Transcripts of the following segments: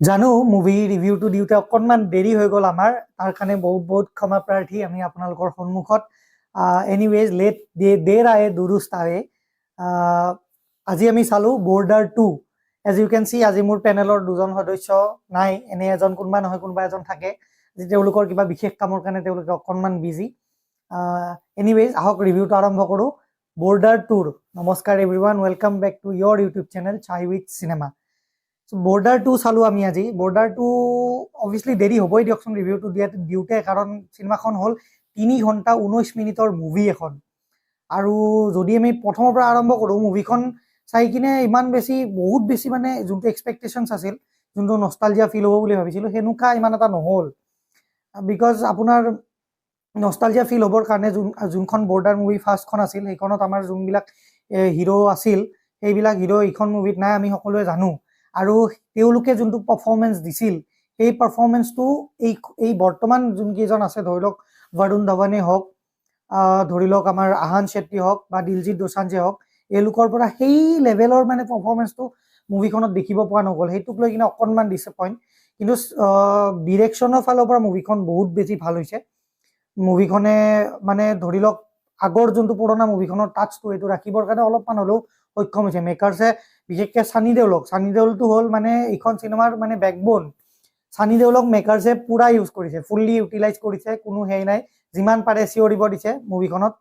জানো মুভি ৰিভিউটো দিওঁতে অকণমান দেৰি হৈ গ'ল আমাৰ তাৰ কাৰণে বহুত বহুত ক্ষমা প্ৰাৰ্থী আমি আপোনালোকৰ সন্মুখত এনিৱেজ লেট দেৰ আয়ে দুৰুস্ত আয়ে আজি আমি চালোঁ Border 2 as you can see আজি মোৰ পেনেলৰ দুজন সদস্য নাই এনে এজন কোনোবা নহয় কোনোবা এজন থাকে যে তেওঁলোকৰ কিবা বিশেষ কামৰ কাৰণে তেওঁলোকে অকণমান বিজি এনিৱেজ আহক ৰিভিউটো আৰম্ভ কৰোঁ বৰ্ডাৰ 2 নমস্কাৰ everyone welcome back to your YouTube channel চাই উইথ চিনেমা বৰ্ডাৰ 2 চালোঁ আমি আজি বৰ্ডাৰ 2 অভিয়াছলি দেৰি হ'বই দিয়কচোন ৰিভিউটো দিওঁতে কাৰণ চিনেমাখন হ'ল 3 ঘণ্টা 19 মিনিটৰ মুভি এখন আৰু যদি আমি প্ৰথমৰ পৰা আৰম্ভ কৰোঁ মুভিখন চাই কিনে ইমান বেছি বহুত বেছি মানে যোনটো এক্সপেক্টেশ্যনছ আছিল যোনটো নষ্টালজিয়া ফিল হ'ব বুলি ভাবিছিলোঁ সেনেকুৱা ইমান এটা নহ'ল বিকজ আপোনাৰ নষ্টালজিয়া ফিল হ'বৰ কাৰণে যোনখন বৰ্ডাৰ মুভি ফাৰ্ষ্টখন আছিল সেইখনত আমাৰ যোনবিলাক হিৰো আছিল সেইবিলাক হিৰো এইখন মুভিত নাই আমি সকলোৱে জানো আৰু তেওঁলোকে যোনটো পাৰফৰ্মেঞ্চ দিছিল সেই পাৰফৰ্মেঞ্চটো এই বৰ্তমান যোনকেইজন আছে ধৰি লওক বৰুণ ধাৱনে হওক ধৰি লওক আমাৰ আহান শেট্টি হওক বা দিলজিৎ দোসাঞ্জে হওক এওঁলোকৰ পৰা সেই লেভেলৰ মানে পাৰফৰ্মেঞ্চটো মুভিখনত দেখিব পোৱা নগ'ল সেইটোক লৈ কিনে অকণমান ডিচএপইণ্ট কিন্তু ডিৰেকশ্যনৰ ফালৰ পৰা মুভিখন বহুত বেছি ভাল হৈছে মুভিখনে মানে ধৰি লওক আগৰ যোনটো পুৰণা মুভিখনৰ টাচটো এইটো ৰাখিবৰ কাৰণে অলপমান হ'লেও সক্ষম হৈছে মেকাৰ্ছে বিশেষকৈ চানি দেওলটো হ'ল মানে এইখন চিনেমাৰ মানে বেকবোন চানি দেওলক মেকাৰ্ছে পুৰা ইউজ কৰিছে ফুল্লি ইউটিলাইজ কৰিছে কোনো হেৰি নাই যিমান পাৰে চিঞৰিব দিছে মুভিখনত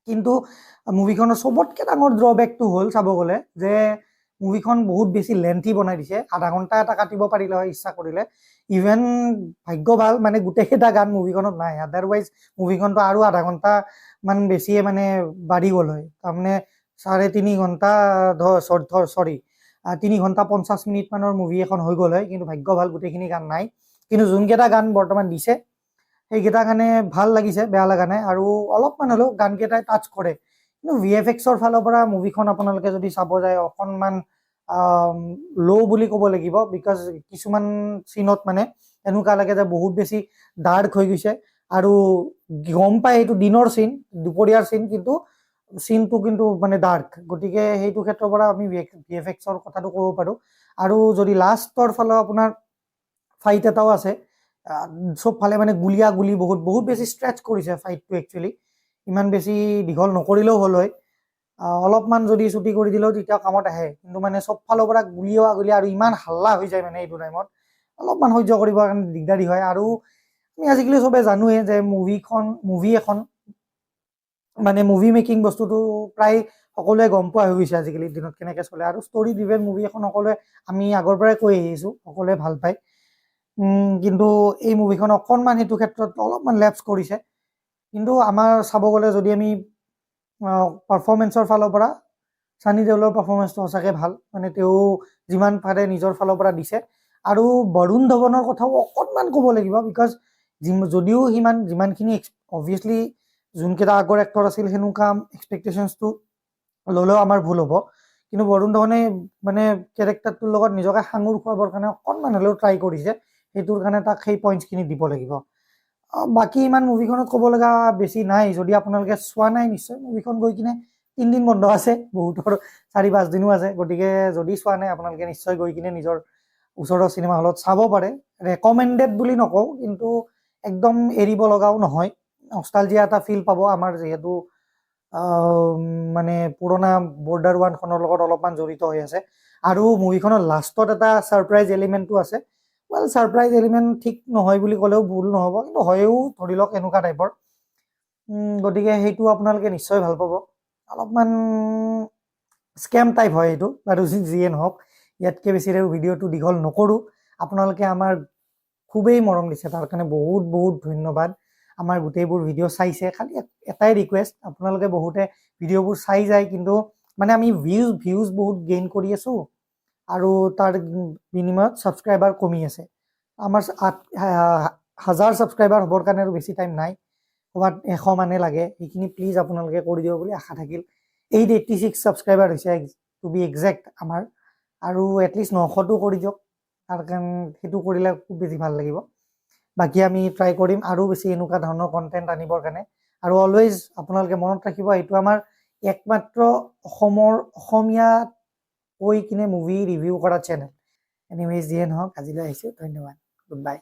কিন্তু মুভিখনৰ চবতকৈ ডাঙৰ ড্ৰবেকটো হ'ল চাব গ'লে যে মুভিখন বহুত বেছি লেন্থি বনাই দিছে আধা ঘণ্টা এটা কাটিব পাৰিলে হয় ইচ্ছা কৰিলে ইভেন ভাগ্য ভাল মানে গোটেইকেইটা গান মুভিখনত নাই আদাৰৱাইজ মুভিখনটো আৰু আধা ঘণ্টা মান বেছিয়ে মানে বাঢ়ি গ'ল হয় তাৰমানে 3.5 ঘণ্টা 3 ঘণ্টা 50 মিনিট মানৰ মুভি এখন হৈ গ'ল হয় কিন্তু ভাগ্য ভাল গোটেইখিনি গান নাই কিন্তু যোনকেইটা গান বৰ্তমান দিছে সেইকেইটা গানে ভাল লাগিছে বেয়া লগা নাই আৰু অলপমান হ'লেও গানকেইটাই টাচ কৰে কিন্তু VFXৰ ফালৰ পৰা মুভিখন আপোনালোকে যদি চাব যায় অকণমান ল' বুলি ক'ব লাগিব বিকজ কিছুমান চিনত মানে এনেকুৱা লাগে যে বহুত বেছি ডাৰ্ক হৈ গৈছে আৰু গম পায় এইটো দিনৰ চিন দুপৰীয়াৰ চিন কিন্তু চিনটো কিন্তু মানে ডাৰ্ক গতিকে সেইটো ক্ষেত্ৰৰ পৰা আমি VFXৰ কথাটো ক'ব পাৰোঁ আৰু যদি লাষ্টৰ ফালে আপোনাৰ ফাইট এটাও আছে চব ফালে মানে গুলি বহুত বহুত বেছি ষ্ট্ৰেচ কৰিছে ফাইটটো একচুৱেলি ইমান বেছি দীঘল নকৰিলেও হ'ল হয় অলপমান যদি ছুটি কৰি দিলেও তেতিয়া কামত আহে কিন্তু মানে চব ফালৰ পৰা গুলি আৰু ইমান হাল্লা হৈ যায় মানে এইটো টাইমত অলপমান সহ্য কৰিবৰ কাৰণে দিগদাৰী হয় আৰু আমি আজিকালি চবে জানোৱে যে মুভি এখন মানে মুভি মেকিং বস্তুটো প্ৰায় সকলোৱে গম পোৱা হৈ গৈছে আজিকালি দিনত কেনেকৈ চলে আৰু ষ্টৰি ড্ৰিভেন মুভি এখন সকলোৱে আমি আগৰ পৰাই কৈ আহিছোঁ সকলোৱে ভাল পায় কিন্তু এই মুভিখন অকণমান সেইটো ক্ষেত্ৰত অলপমান লেপছ কৰিছে কিন্তু আমাৰ চাব গ'লে যদি আমি পাৰফৰ্মেঞ্চৰ ফালৰ পৰা চানি দেওলৰ পাৰফৰ্মেঞ্চটো সঁচাকৈ ভাল মানে তেওঁ যিমান পাৰে নিজৰ ফালৰ পৰা দিছে আৰু বৰুণ ধাৱনৰ কথাও অকণমান ক'ব লাগিব বিকজ যদিও যিমানখিনি অবভিয়াছলি যোনকেইটা আগৰ এক্টৰ আছিল সেনেকুৱা এক্সপেক্টেশ্যনছটো ল'লেও আমাৰ ভুল হ'ব কিন্তু বৰুণ ধাৱনে মানে কেৰেক্টাৰটোৰ লগত নিজকে সাঙুৰ খুৱাবৰ কাৰণে অকণমান হ'লেও ট্ৰাই কৰিছে সেইটোৰ কাৰণে তাক সেই পইণ্টছখিনি দিব লাগিব বাকী ইমান মুভিখনত ক'ব লগা বেছি নাই যদি আপোনালোকে চোৱা নাই নিশ্চয় মুভিখন গৈ কিনে 3 দিন বন্ধ আছে বহুতৰ 4-5 দিনো আছে গতিকে যদি চোৱা নাই আপোনালোকে নিশ্চয় গৈ কিনে নিজৰ ওচৰৰ চিনেমা হলত চাব পাৰে ৰেকমেণ্ডেড বুলি নকওঁ কিন্তু একদম এৰিব লগাও নহয় নষ্টালজিয়া এটা ফিল পাব আমাৰ যিহেতু মানে পুৰণা বৰ্ডাৰ 1খনৰ লগত অলপমান জড়িত হৈ আছে আৰু মুভিখনৰ লাষ্টত এটা ছাৰপ্ৰাইজ এলিমেণ্টটো আছে ৱেল ছাৰপ্ৰাইজ এলিমেণ্ট ঠিক নহয় বুলি ক'লেও ভুল নহ'ব কিন্তু হয়েও ধৰি লওক এনেকুৱা টাইপৰ গতিকে সেইটো আপোনালোকে নিশ্চয় ভাল পাব অলপমান স্কেম টাইপ হয় এইটো বাৰু যিয়ে নহওক ইয়াতকৈ বেছি ভিডিঅ'টো দীঘল নকৰোঁ আপোনালোকে আমাৰ খুবেই মৰম দিছে তাৰ কাৰণে বহুত বহুত ধন্যবাদ আমাৰ গোটেইবোৰ ভিডিঅ' চাইছে খালি এটাই ৰিকুৱেষ্ট আপোনালোকে বহুতে ভিডিঅ'বোৰ চাই যায় কিন্তু মানে আমি ভিউজ বহুত গেইন কৰি আছোঁ আৰু তাৰ বিনিময়ত ছাবস্ক্ৰাইবাৰ কমি আছে আমাৰ 1000 ছাবস্ক্ৰাইবাৰ হ'বৰ কাৰণে আৰু বেছি টাইম নাই ক'ৰবাত 100 মানে লাগে সেইখিনি প্লিজ আপোনালোকে কৰি দিব বুলি আশা থাকিল 886 ছাবস্ক্ৰাইবাৰ হৈছে টু বি একজেক্ট আমাৰ আৰু এটলিষ্ট 900টো কৰি দিয়ক তাৰ কাৰণে সেইটো কৰিলে খুব বেছি ভাল লাগিব বাকী আমি ট্ৰাই কৰিম আৰু বেছি এনেকুৱা ধৰণৰ কণ্টেণ্ট আনিবৰ কাৰণে আৰু অলৱেজ আপোনালোকে মনত ৰাখিব এইটো আমাৰ একমাত্ৰ অসমীয়া কৈ কিনে মুভি ৰিভিউ কৰা চেনেল এনিৱেজ যিয়ে নহওক আজিলৈ আহিছোঁ ধন্যবাদ গুড বাই